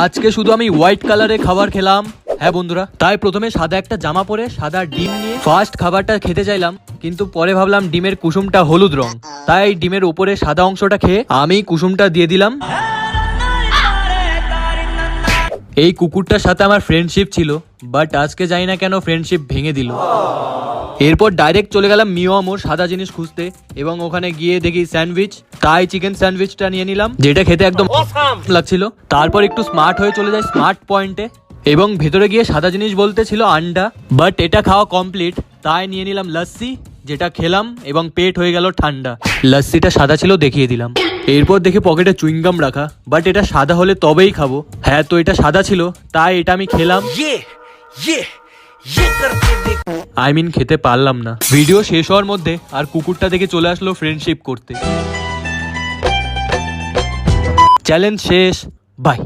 আজকে শুধু আমি হোয়াইট কালারের খাবার খেলাম। হ্যাঁ বন্ধুরা, তাই প্রথমে সাদা একটা জামা পরে সাদা ডিম নিয়ে ফার্স্ট খাবারটা খেতে চাইলাম, কিন্তু পরে ভাবলাম ডিমের কুসুমটা হলুদ রং, তাই ডিমের উপরে সাদা অংশটা খেয়ে আমি কুসুমটা দিয়ে দিলাম। এই কুকুরটার সাথে আমার ফ্রেন্ডশিপ ছিল, বাট আজকে জানি না কেন ফ্রেন্ডশিপ ভেঙে দিল। এরপর ডাইরেক্ট চলে গেলাম মিও আমোর সাদা জিনিস খুঁজতে, এবং ওখানে গিয়ে দেখি স্যান্ডউইচ, তাই চিকেন স্যান্ডউইচটা নিয়ে নিলাম, যেটা খেতে একদম লাগছিল। তারপর একটু স্মার্ট হয়ে চলে যাই স্মার্ট পয়েন্টে, এবং ভেতরে গিয়ে সাদা জিনিস বলতে ছিল আন্ডা, বাট এটা খাওয়া কমপ্লিট, তাই নিয়ে নিলাম লস্যি, যেটা খেলাম এবং পেট হয়ে গেল ঠান্ডা। লস্যিটা সাদা ছিল দেখিয়ে দিলাম। এরপর দেখি পকেটে চুইংগাম রাখা, বাট এটা সাদা হলে তবেই খাবো। হ্যাঁ, তো এটা সাদা ছিল, তাই এটা আমি খেলাম। খেতে পারলাম না। ভিডিও শেষ হওয়ার মধ্যে আর কুকুরটা দেখে চলে আসলো ফ্রেন্ডশিপ করতে। চ্যালেঞ্জ শেষ, বাই।